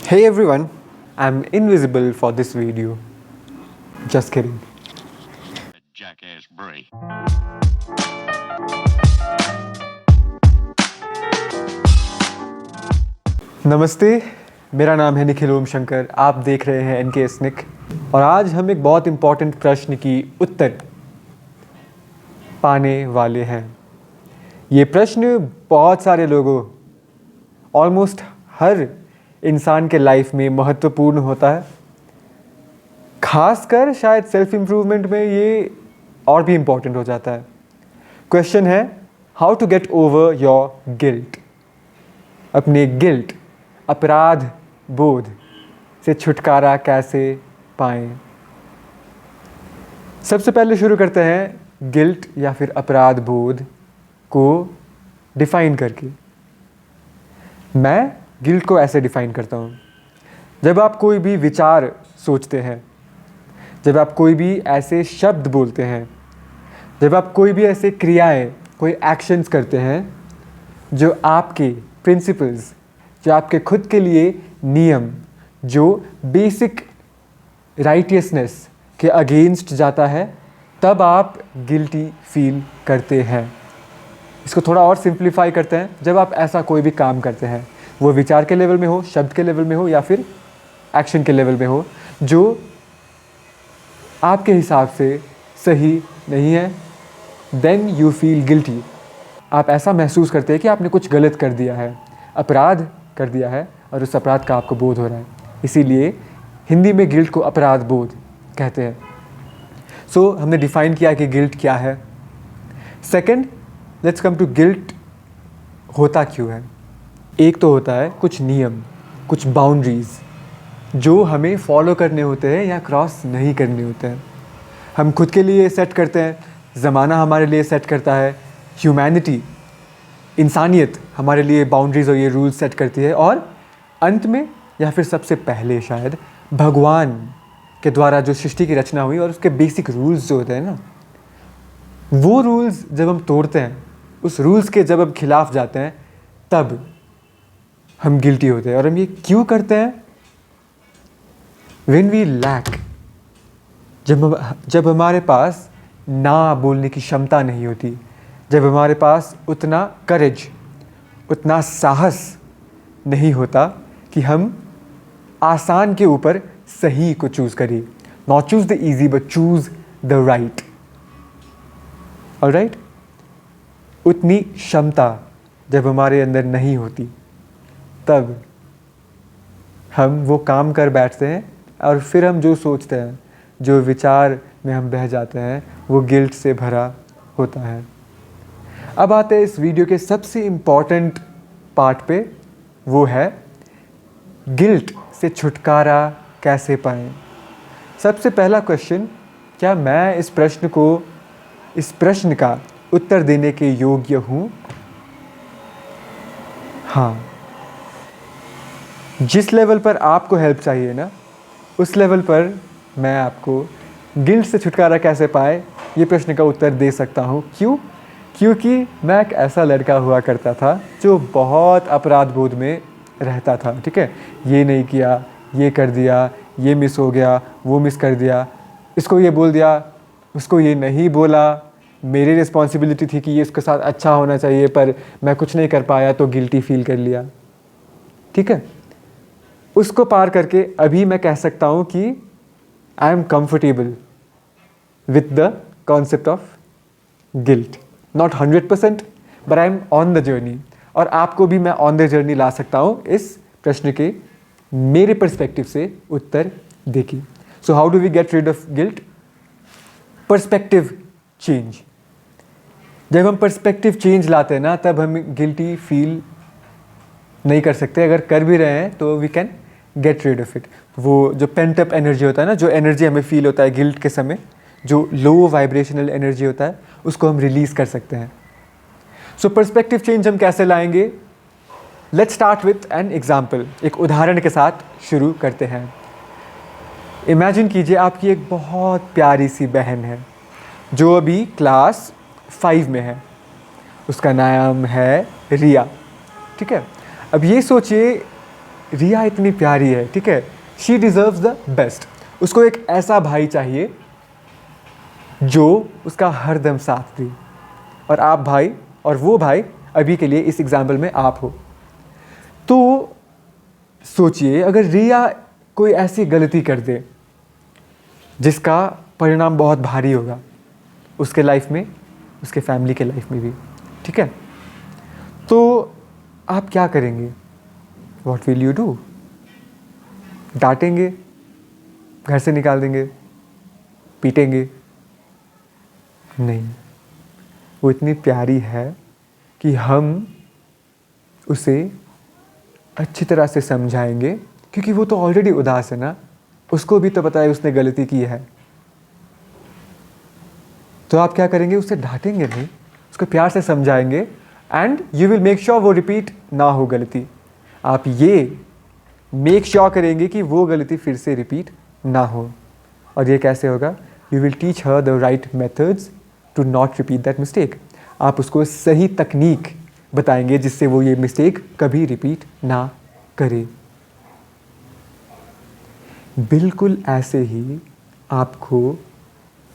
Hey everyone, I'm invisible for this video. Just kidding. Jackass Bray. नमस्ते, मेरा नाम है निखिल ओम शंकर। आप देख रहे हैं एनके स्निक और आज हम एक बहुत इम्पॉर्टेंट प्रश्न की उत्तर पाने वाले हैं। ये प्रश्न बहुत सारे लोगों, ऑलमोस्ट हर इंसान के लाइफ में महत्वपूर्ण होता है। खासकर शायद सेल्फ इम्प्रूवमेंट में ये और भी इम्पॉर्टेंट हो जाता है। क्वेश्चन है, how to get over your guilt. अपने गिल्ट, अपराध बोध से छुटकारा कैसे पाएं। सबसे पहले शुरू करते हैं गिल्ट या फिर अपराध बोध को डिफाइन करके। मैं गिल्ट को ऐसे डिफाइन करता हूँ, जब आप कोई भी विचार सोचते हैं, जब आप कोई भी ऐसे शब्द बोलते हैं, जब आप कोई भी ऐसे क्रियाएं, कोई एक्शंस करते हैं जो आपके प्रिंसिपल्स, जो आपके खुद के लिए नियम, जो बेसिक राइटियसनेस के अगेंस्ट जाता है, तब आप गिल्टी फील करते हैं। इसको थोड़ा और सिंप्लीफाई करते हैं, जब आप ऐसा कोई भी काम करते हैं, वो विचार के लेवल में हो, शब्द के लेवल में हो या फिर एक्शन के लेवल में हो, जो आपके हिसाब से सही नहीं है, देन यू फील गिल्टी। आप ऐसा महसूस करते हैं कि आपने कुछ गलत कर दिया है, अपराध कर दिया है और उस अपराध का आपको बोध हो रहा है। इसीलिए हिंदी में गिल्ट को अपराध बोध कहते हैं। सो हमने डिफाइन किया कि गिल्ट क्या है। Second, let's come to guilt होता क्यों है। एक तो होता है कुछ नियम, कुछ बाउंड्रीज जो हमें फॉलो करने होते हैं या क्रॉस नहीं करने होते हैं। हम खुद के लिए सेट करते हैं, ज़माना हमारे लिए सेट करता है, ह्यूमैनिटी, इंसानियत हमारे लिए बाउंड्रीज और ये रूल्स सेट करती है, और अंत में या फिर सबसे पहले शायद भगवान के द्वारा जो सृष्टि की रचना हुई और उसके बेसिक रूल्स जो होते हैं ना, वो रूल्स जब हम तोड़ते हैं, उस रूल्स के जब हम खिलाफ जाते हैं, तब हम गिल्टी होते हैं। और हम ये क्यों करते हैं? व्हेन वी लैक, जब हमारे पास ना बोलने की क्षमता नहीं होती, जब हमारे पास उतना करेज, उतना साहस नहीं होता कि हम आसान के ऊपर सही को चूज़ करें। Not choose the easy but choose the right. Alright, उतनी क्षमता जब हमारे अंदर नहीं होती, तब हम वो काम कर बैठते हैं और फिर हम जो सोचते हैं, जो विचार में हम बह जाते हैं, वो गिल्ट से भरा होता है। अब आते हैं इस वीडियो के सबसे इम्पॉर्टेंट पार्ट पे, वो है गिल्ट से छुटकारा कैसे पाएं। सबसे पहला क्वेश्चन, क्या मैं इस प्रश्न का उत्तर देने के योग्य हूँ? हाँ। जिस लेवल पर आपको हेल्प चाहिए ना, उस लेवल पर मैं आपको गिल्ट से छुटकारा कैसे पाए ये प्रश्न का उत्तर दे सकता हूँ। क्यों? क्योंकि मैं एक ऐसा लड़का हुआ करता था जो बहुत अपराध बोध में रहता था। ठीक है, ये नहीं किया, ये कर दिया, ये मिस हो गया, वो मिस कर दिया, इसको ये बोल दिया, उसको ये नहीं बोला, मेरी रिस्पॉन्सिबिलिटी थी कि ये इसके साथ अच्छा होना चाहिए पर मैं कुछ नहीं कर पाया तो गिल्टी फील कर लिया। ठीक है, उसको पार करके अभी मैं कह सकता हूँ कि I am comfortable with the concept of guilt. Not 100% but I am on the journey, और आपको भी मैं ऑन द जर्नी ला सकता हूँ इस प्रश्न के मेरे पर्सपेक्टिव से उत्तर देके। So how do we get rid of guilt? Perspective change. जब हम पर्सपेक्टिव चेंज लाते हैं ना, तब हम गिल्टी फील नहीं कर सकते। अगर कर भी रहे हैं तो we can get rid of it. वो जो पेंट अप एनर्जी होता है ना, जो एनर्जी हमें फील होता है गिल्ट के समय, जो लो वाइब्रेशनल एनर्जी होता है, उसको हम रिलीज़ कर सकते हैं। सो पर्सपेक्टिव चेंज हम कैसे लाएंगे? Let's start with an example. एक उदाहरण के साथ शुरू करते हैं। इमेजिन कीजिए आपकी एक बहुत प्यारी सी बहन है जो अभी क्लास 5 में है। उसका नाम है रिया। ठीक है, अब ये सोचिए रिया इतनी प्यारी है, ठीक है, शी डिज़र्व्स द बेस्ट। उसको एक ऐसा भाई चाहिए जो उसका हरदम साथ दे। और आप भाई, और वो भाई अभी के लिए इस एग्जाम्पल में आप हो। तो सोचिए अगर रिया कोई ऐसी गलती कर दे जिसका परिणाम बहुत भारी होगा उसके लाइफ में, उसके फैमिली के लाइफ में भी, ठीक है, तो आप क्या करेंगे? What will you do? डांटेंगे, घर से निकाल देंगे, पीटेंगे? नहीं, वो इतनी प्यारी है कि हम उसे अच्छी तरह से समझाएंगे, क्योंकि वो तो ऑलरेडी उदास है ना, उसको भी तो पता है उसने गलती की है। तो आप क्या करेंगे? उसे डांटेंगे नहीं, उसको प्यार से समझाएंगे and you will make sure वो रिपीट ना हो गलती। आप ये मेक श्योर करेंगे कि वो गलती फिर से रिपीट ना हो। और ये कैसे होगा? You will teach her the right methods to not repeat that mistake. आप उसको सही तकनीक बताएंगे जिससे वो ये मिस्टेक कभी रिपीट ना करे। बिल्कुल ऐसे ही आपको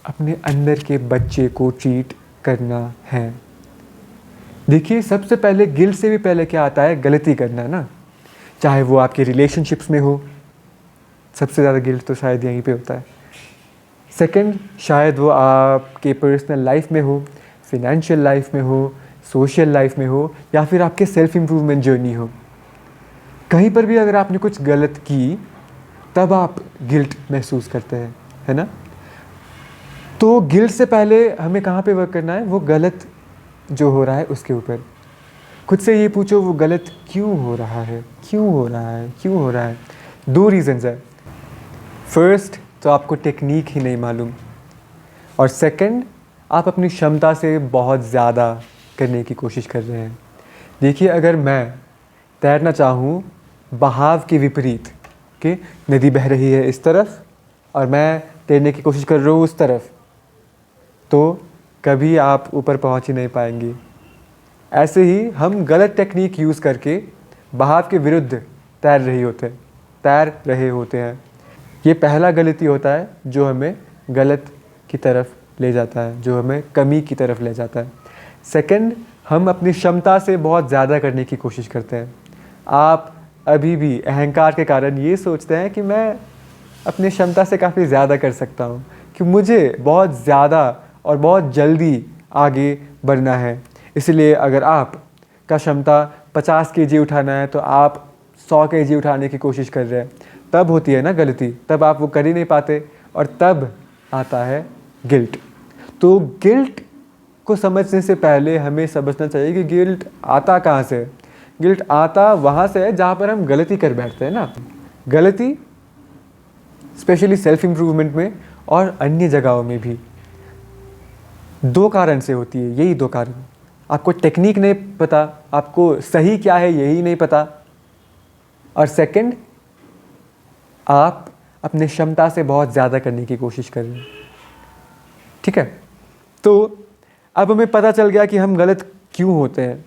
अपने अंदर के बच्चे को ट्रीट करना है। देखिए, सबसे पहले गिल्ट से भी पहले क्या आता है? गलती करना ना। चाहे वो आपके रिलेशनशिप्स में हो, सबसे ज़्यादा गिल्ट तो शायद यहीं पे होता है। सेकंड, शायद वो आपके पर्सनल लाइफ में हो, फिनेंशियल लाइफ में हो, सोशल लाइफ में हो, या फिर आपके सेल्फ इम्प्रूवमेंट जर्नी हो। कहीं पर भी अगर आपने कुछ गलत की तब आप गिल्ट महसूस करते हैं, है ना? तो गिल्ट से पहले हमें कहाँ पे वर्क करना है? वो गलत जो हो रहा है उसके ऊपर। खुद से ये पूछो, वो गलत क्यों हो रहा है? क्यों हो रहा है? क्यों हो रहा है? 2 रीज़न्स है। फर्स्ट, तो आपको टेक्निक ही नहीं मालूम, और सेकंड, आप अपनी क्षमता से बहुत ज़्यादा करने की कोशिश कर रहे हैं। देखिए, अगर मैं तैरना चाहूँ बहाव के विपरीत, कि नदी बह रही है इस तरफ और मैं तैरने की कोशिश कर रहा हूँ उस तरफ, तो कभी आप ऊपर पहुँच ही नहीं पाएंगे। ऐसे ही हम गलत टेक्निक यूज़ करके बहाव के विरुद्ध तैर रहे होते हैं। ये पहला गलती होता है जो हमें गलत की तरफ ले जाता है, जो हमें कमी की तरफ ले जाता है। सेकंड, हम अपनी क्षमता से बहुत ज़्यादा करने की कोशिश करते हैं। आप अभी भी अहंकार के कारण ये सोचते हैं कि मैं अपनी क्षमता से काफ़ी ज़्यादा कर सकता हूँ, कि मुझे बहुत ज़्यादा और बहुत जल्दी आगे बढ़ना है। इसलिए अगर आप का क्षमता 50 केजी उठाना है तो आप 100 केजी उठाने की कोशिश कर रहे हैं, तब होती है ना गलती, तब आप वो कर ही नहीं पाते और तब आता है गिल्ट। तो गिल्ट को समझने से पहले हमें समझना चाहिए कि गिल्ट आता कहाँ से है। गिल्ट आता वहाँ से है जहाँ पर हम गलती कर बैठते हैं ना। गलती स्पेशली सेल्फ इम्प्रूवमेंट में और अन्य जगहों में भी 2 कारण से होती है, यही 2 कारण। आपको टेक्निक नहीं पता, आपको सही क्या है यही नहीं पता, और सेकंड, आप अपने क्षमता से बहुत ज़्यादा करने की कोशिश कर रहे हैं। ठीक है, तो अब हमें पता चल गया कि हम गलत क्यों होते हैं,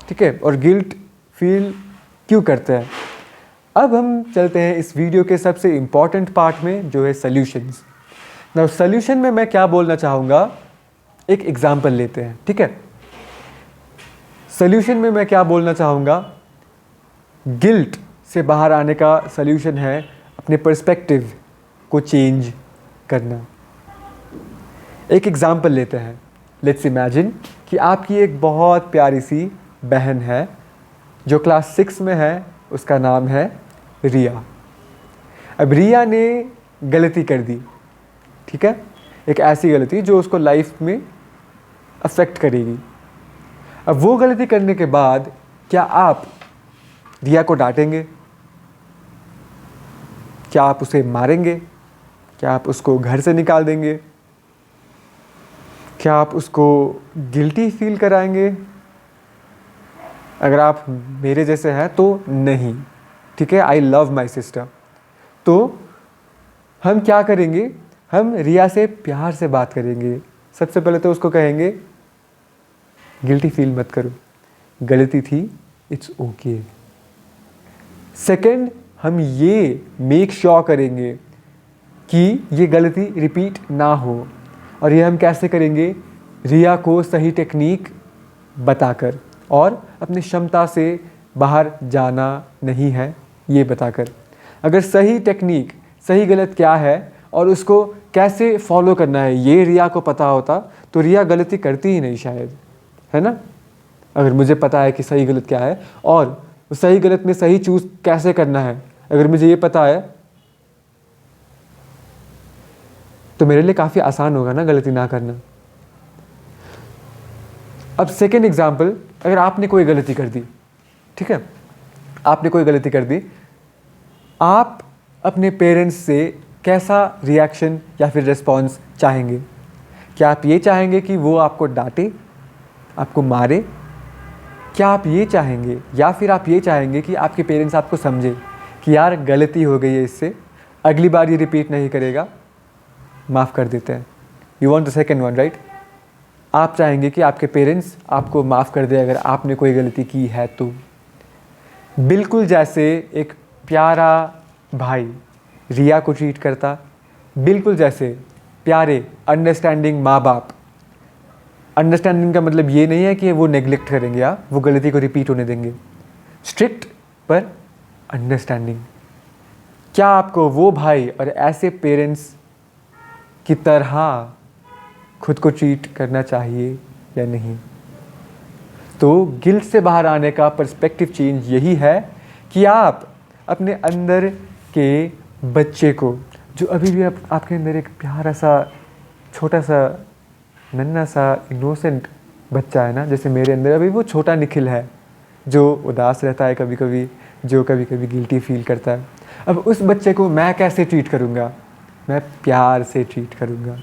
ठीक है, और गिल्ट फील क्यों करते हैं। अब हम चलते हैं इस वीडियो के सबसे इम्पॉर्टेंट पार्ट में, जो है सॉल्यूशंस। नाउ सॉल्यूशन में मैं क्या बोलना चाहूँगा, एक एग्जाम्पल लेते हैं, ठीक है। सॉल्यूशन में मैं क्या बोलना चाहूँगा, गिल्ट से बाहर आने का सॉल्यूशन है अपने पर्सपेक्टिव को चेंज करना। एक एग्जाम्पल लेते हैं। लेट्स इमेजिन कि आपकी एक बहुत प्यारी सी बहन है जो क्लास 6 में है, उसका नाम है रिया। अब रिया ने गलती कर दी, ठीक है, एक ऐसी गलती जो उसको लाइफ में अफेक्ट करेगी। अब वो गलती करने के बाद क्या आप रिया को डांटेंगे? क्या आप उसे मारेंगे? क्या आप उसको घर से निकाल देंगे? क्या आप उसको गिल्टी फील कराएंगे? अगर आप मेरे जैसे हैं तो नहीं, ठीक है, आई लव माई सिस्टर। तो हम क्या करेंगे, हम रिया से प्यार से बात करेंगे। सबसे पहले तो उसको कहेंगे गिल्टी फील मत करो, गलती थी, इट्स ओके। सेकंड, हम ये मेक श्योर करेंगे कि ये गलती रिपीट ना हो। और ये हम कैसे करेंगे? रिया को सही टेक्निक बताकर और अपनी क्षमता से बाहर जाना नहीं है ये बताकर। अगर सही टेक्निक, सही गलत क्या है और उसको कैसे फॉलो करना है ये रिया को पता होता तो रिया गलती करती ही नहीं शायद, है ना। अगर मुझे पता है कि सही गलत क्या है और उस सही गलत में सही चूज़ कैसे करना है, अगर मुझे ये पता है तो मेरे लिए काफ़ी आसान होगा ना गलती ना करना। अब सेकेंड एग्जाम्पल, अगर आपने कोई गलती कर दी, ठीक है, आपने कोई गलती कर दी, आप अपने पेरेंट्स से कैसा रिएक्शन या फिर रिस्पॉन्स चाहेंगे? क्या आप ये चाहेंगे कि वो आपको डांटे, आपको मारे? क्या आप ये चाहेंगे या फिर आप ये चाहेंगे कि आपके पेरेंट्स आपको समझे कि यार गलती हो गई है इससे, अगली बार ये रिपीट नहीं करेगा, माफ़ कर देते हैं? You want the second one, right? आप चाहेंगे कि आपके पेरेंट्स आपको माफ़ कर दे अगर आपने कोई गलती की है तो। बिल्कुल जैसे एक प्यारा भाई रिया को ट्रीट करता, बिल्कुल जैसे प्यारे अंडरस्टैंडिंग माँ बाप। अंडरस्टैंडिंग का मतलब ये नहीं है कि वो नेग्लेक्ट करेंगे या वो गलती को रिपीट होने देंगे, स्ट्रिक्ट पर अंडरस्टैंडिंग। क्या आपको वो भाई और ऐसे पेरेंट्स की तरह खुद को ट्रीट करना चाहिए या नहीं? तो गिल्ट से बाहर आने का पर्सपेक्टिव चेंज यही है कि आप अपने अंदर के बच्चे को, जो अभी भी आपके अंदर एक प्यारा सा छोटा सा नन्हा सा इनोसेंट बच्चा है ना, जैसे मेरे अंदर अभी वो छोटा निखिल है जो उदास रहता है कभी कभी, जो कभी कभी गिल्टी फील करता है। अब उस बच्चे को मैं कैसे ट्रीट करूँगा? मैं प्यार से ट्रीट करूँगा,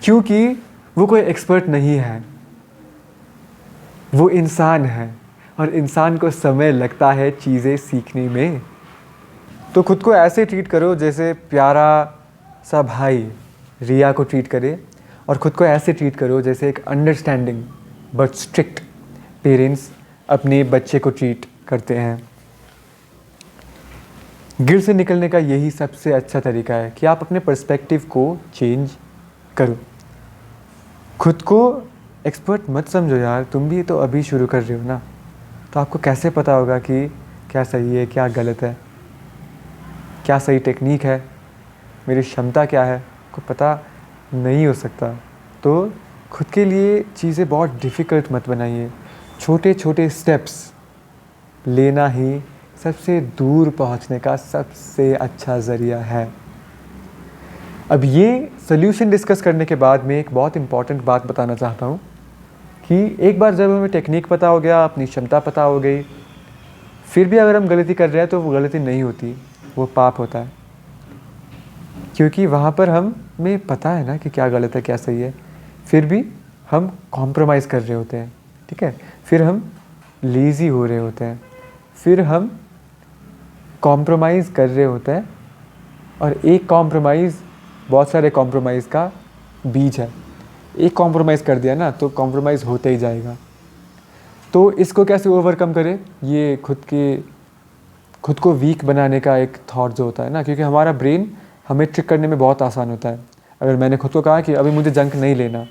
क्योंकि वो कोई एक्सपर्ट नहीं है, वो इंसान है और इंसान को समय लगता है चीज़ें सीखने में। तो खुद को ऐसे ट्रीट करो जैसे प्यारा सा भाई रिया को ट्रीट करे, और ख़ुद को ऐसे ट्रीट करो जैसे एक अंडरस्टैंडिंग बट स्ट्रिक्ट पेरेंट्स अपने बच्चे को ट्रीट करते हैं। गिल्ट से निकलने का यही सबसे अच्छा तरीका है कि आप अपने पर्सपेक्टिव को चेंज करो। खुद को एक्सपर्ट मत समझो यार, तुम भी तो अभी शुरू कर रहे हो ना, तो आपको कैसे पता होगा कि क्या सही है क्या गलत है, क्या सही टेक्निक है, मेरी क्षमता क्या है, आपको पता नहीं हो सकता। तो खुद के लिए चीज़ें बहुत डिफ़िकल्ट मत बनाइए। छोटे छोटे स्टेप्स लेना ही सबसे दूर पहुंचने का सबसे अच्छा ज़रिया है। अब ये सोल्यूशन डिस्कस करने के बाद मैं एक बहुत इम्पॉर्टेंट बात बताना चाहता हूँ कि एक बार जब हमें टेक्निक पता हो गया, अपनी क्षमता पता हो गई, फिर भी अगर हम गलती कर रहे हैं तो वो गलती नहीं होती, वो पाप होता है। क्योंकि वहाँ पर हमें पता है ना कि क्या गलत है क्या सही है, फिर भी हम कॉम्प्रोमाइज़ कर रहे होते हैं, ठीक है, फिर हम लेज़ी हो रहे होते हैं, फिर हम कॉम्प्रोमाइज़ कर रहे होते हैं। और एक कॉम्प्रोमाइज़ बहुत सारे कॉम्प्रोमाइज़ का बीज है। एक कॉम्प्रोमाइज़ कर दिया ना तो कॉम्प्रोमाइज़ होते ही जाएगा। तो इसको कैसे ओवरकम करें? ये खुद को वीक बनाने का एक थॉट जो होता है ना, क्योंकि हमारा ब्रेन हमें ट्रिक करने में बहुत आसान होता है। अगर मैंने खुद को कहा कि अभी मुझे जंक नहीं लेना,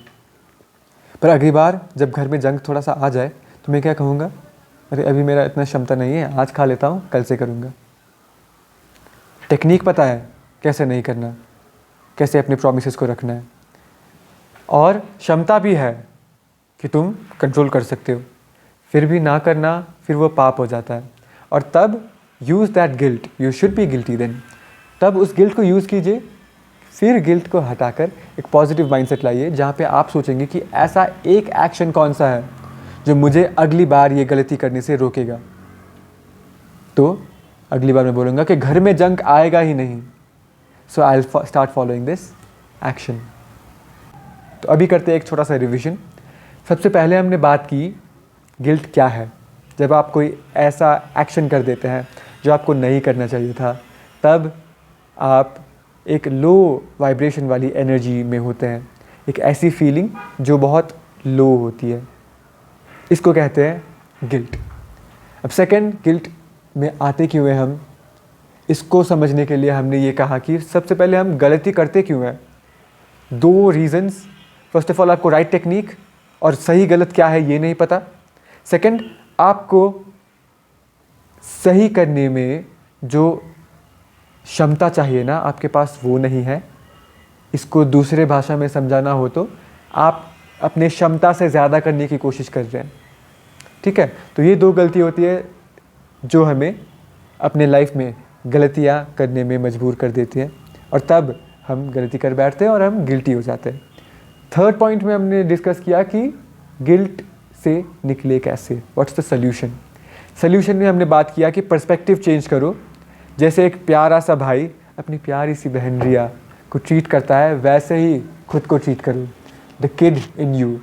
पर अगली बार जब घर में जंक थोड़ा सा आ जाए तो मैं क्या कहूँगा, अरे अभी मेरा इतना क्षमता नहीं है, आज खा लेता हूँ, कल से करूँगा। टेक्निक पता है कैसे नहीं करना, कैसे अपने प्रॉमिसेस को रखना है, और क्षमता भी है कि तुम कंट्रोल कर सकते हो, फिर भी ना करना, फिर वो पाप हो जाता है। और तब use that guilt, you should be guilty then, तब उस गिल्ट को यूज़ कीजिए। फिर गिल्ट को हटाकर एक पॉजिटिव माइंडसेट लाइए जहाँ पे आप सोचेंगे कि ऐसा एक एक्शन कौन सा है जो मुझे अगली बार ये गलती करने से रोकेगा। तो अगली बार मैं बोलूँगा कि घर में जंक आएगा ही नहीं, so I will start following this action. तो अभी करते हैं एक छोटा सा रिविजन। सबसे पहले हमने बात की गिल्ट क्या है। जब आप कोई ऐसा एक्शन कर देते हैं जो आपको नहीं करना चाहिए था, तब आप एक लो वाइब्रेशन वाली एनर्जी में होते हैं, एक ऐसी फीलिंग जो बहुत लो होती है, इसको कहते हैं गिल्ट। अब सेकंड, गिल्ट में आते क्यों हैं हम, इसको समझने के लिए हमने ये कहा कि सबसे पहले हम गलती करते क्यों हैं। 2 रीज़न्स, फर्स्ट ऑफ ऑल आपको राइट टेक्निक और सही गलत क्या है ये नहीं पता। सेकंड, आपको सही करने में जो क्षमता चाहिए ना आपके पास वो नहीं है। इसको दूसरे भाषा में समझाना हो तो आप अपने क्षमता से ज़्यादा करने की कोशिश कर रहे हैं, ठीक है। तो ये 2 गलती होती है जो हमें अपने लाइफ में गलतियाँ करने में मजबूर कर देती हैं और तब हम गलती कर बैठते हैं और हम गिल्टी हो जाते हैं। थर्ड पॉइंट में हमने डिस्कस किया कि गिल्ट से निकले कैसे, व्हाट्स द सल्यूशन। सल्यूशन में हमने बात किया कि पर्सपेक्टिव चेंज करो। जैसे एक प्यारा सा भाई अपनी प्यारी सी बहन रिया को ट्रीट करता है, वैसे ही खुद को ट्रीट करो। द किड इन यू,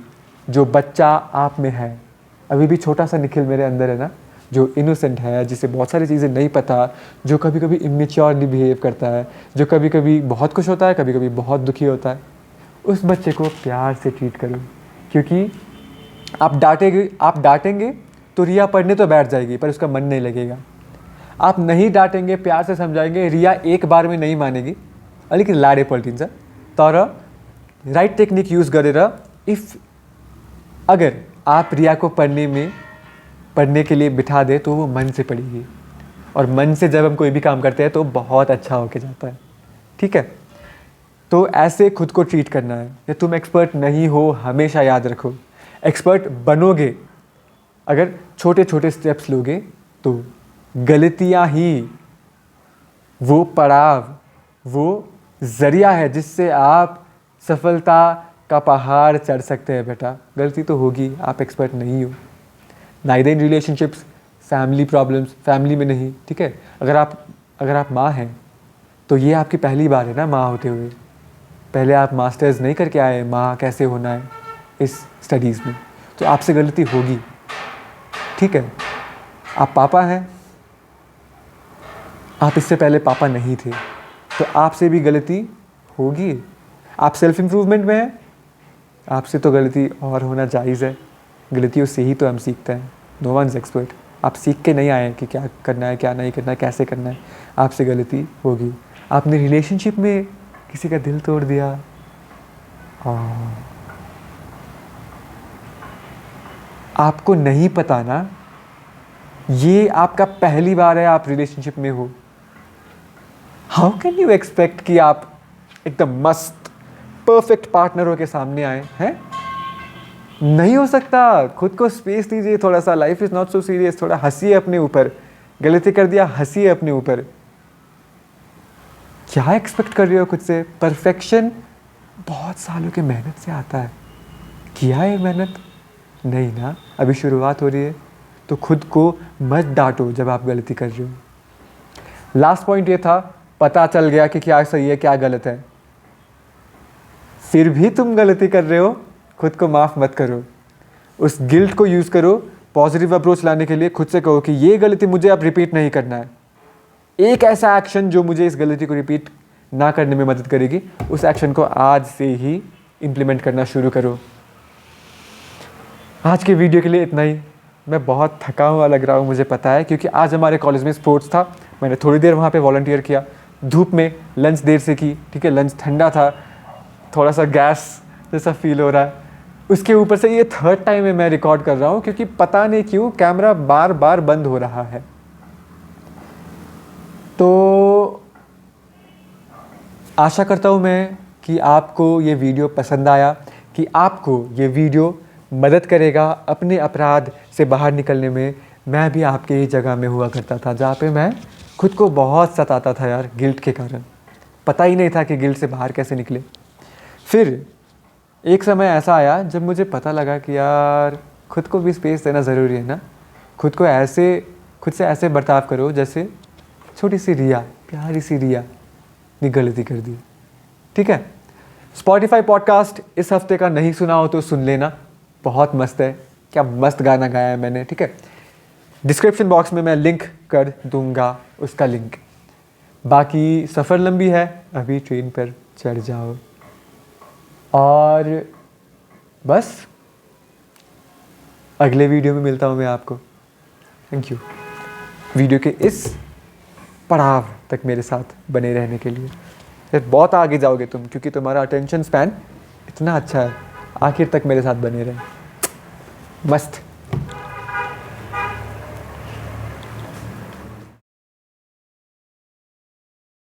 जो बच्चा आप में है, अभी भी छोटा सा निखिल मेरे अंदर है ना, जो इनोसेंट है, जिसे बहुत सारी चीज़ें नहीं पता, जो कभी कभी इमेच्योरली बिहेव करता है, जो कभी कभी बहुत खुश होता है, कभी कभी बहुत दुखी होता है, उस बच्चे को प्यार से ट्रीट करो। क्योंकि आप डांटेंगे तो रिया पढ़ने तो बैठ जाएगी पर उसका मन नहीं लगेगा। आप नहीं डांटेंगे, प्यार से समझाएंगे, रिया एक बार में नहीं मानेगी, अलिक लाडे पल्टिन्छ। तर राइट टेक्निक यूज़ गरेर अगर आप रिया को पढ़ने के लिए बिठा दे तो वो मन से पढ़ेगी, और मन से जब हम कोई भी काम करते हैं तो बहुत अच्छा होके जाता है, ठीक है। तो ऐसे खुद को ट्रीट करना है। या तुम एक्सपर्ट नहीं हो, हमेशा याद रखो, एक्सपर्ट बनोगे अगर छोटे छोटे स्टेप्स लोगे तो गलतियाँ ही वो पड़ाव, वो ज़रिया है जिससे आप सफलता का पहाड़ चढ़ सकते हैं। बेटा गलती तो होगी, आप एक्सपर्ट नहीं हो। Neither in relationships, family problems, family में नहीं, ठीक है। अगर आप माँ हैं तो ये आपकी पहली बार है ना माँ होते हुए। पहले आप मास्टर्स नहीं करके आए माँ कैसे होना है इस स्टडीज़ में, तो आपसे गलती होगी, ठीक है। आप पापा हैं, आप इससे पहले पापा नहीं थे, तो आपसे भी गलती होगी। आप सेल्फ इम्प्रूवमेंट में हैं, आपसे तो गलती और होना जायज़ है। गलतियों से ही तो हम सीखते हैं। No one is expert. आप सीख के नहीं आए हैं कि क्या करना है, क्या नहीं करना है, कैसे करना है। आपसे गलती होगी। आपने रिलेशनशिप में किसी का दिल तोड़ दिया, आपको नहीं पता ना, ये आपका पहली बार है आप रिलेशनशिप में हो। हाउ कैन यू एक्सपेक्ट कि आप एकदम मस्त परफेक्ट पार्टनर के सामने आए हैं? नहीं हो सकता। खुद को स्पेस दीजिए थोड़ा सा। Life is not so serious. थोड़ा हंसिए अपने ऊपर। गलती कर दिया, हंसिए अपने ऊपर। क्या एक्सपेक्ट कर रहे हो खुद से? परफेक्शन बहुत सालों की मेहनत से आता है। किया है मेहनत? नहीं ना, अभी शुरुआत हो रही है। तो खुद को मत डांटो जब आप गलती कर रहे हो। लास्ट पॉइंट ये था, पता चल गया कि क्या सही है क्या गलत है, फिर भी तुम गलती कर रहे हो, खुद को माफ़ मत करो। उस गिल्ट को यूज़ करो पॉजिटिव अप्रोच लाने के लिए। खुद से कहो कि ये गलती मुझे अब रिपीट नहीं करना है। एक ऐसा एक्शन जो मुझे इस गलती को रिपीट ना करने में मदद करेगी, उस एक्शन को आज से ही इम्प्लीमेंट करना शुरू करो। आज के वीडियो के लिए इतना ही। मैं बहुत थका हुआ लग रहा हूँ, मुझे पता है, क्योंकि आज हमारे कॉलेज में स्पोर्ट्स था। मैंने थोड़ी देर वहाँ पे वॉलंटियर किया, धूप में, लंच देर से की, ठीक है। लंच ठंडा था, थोड़ा सा गैस जैसा फील हो रहा है। उसके ऊपर से ये थर्ड टाइम है मैं रिकॉर्ड कर रहा हूँ, क्योंकि पता नहीं क्यों कैमरा बार बार बंद हो रहा है। तो आशा करता हूँ मैं कि आपको ये वीडियो पसंद आया, कि आपको ये वीडियो मदद करेगा अपने अपराध से बाहर निकलने में। मैं भी आपके ही जगह में हुआ करता था, जहाँ पे मैं खुद को बहुत सताता था यार, गिल्ट के कारण। पता ही नहीं था कि गिल्ट से बाहर कैसे निकले। फिर एक समय ऐसा आया जब मुझे पता लगा कि यार खुद को भी स्पेस देना ज़रूरी है ना। खुद से ऐसे बर्ताव करो जैसे छोटी सी रिया, प्यारी सी रिया ने गलती कर दी, ठीक है। स्पॉटिफाई पॉडकास्ट इस हफ्ते का नहीं सुना हो तो सुन लेना, बहुत मस्त है। क्या मस्त गाना गाया है मैंने, ठीक है। डिस्क्रिप्शन बॉक्स में मैं लिंक कर दूंगा उसका लिंक। बाकी सफ़र लंबी है, अभी ट्रेन पर चढ़ जाओ। और बस अगले वीडियो में मिलता हूँ मैं आपको। Thank you. वीडियो के इस पड़ाव तक मेरे साथ बने रहने के लिए। फिर बहुत आगे जाओगे तुम, क्योंकि तुम्हारा अटेंशन स्पैन इतना अच्छा है। आखिर तक मेरे साथ बने रहे। मस्त।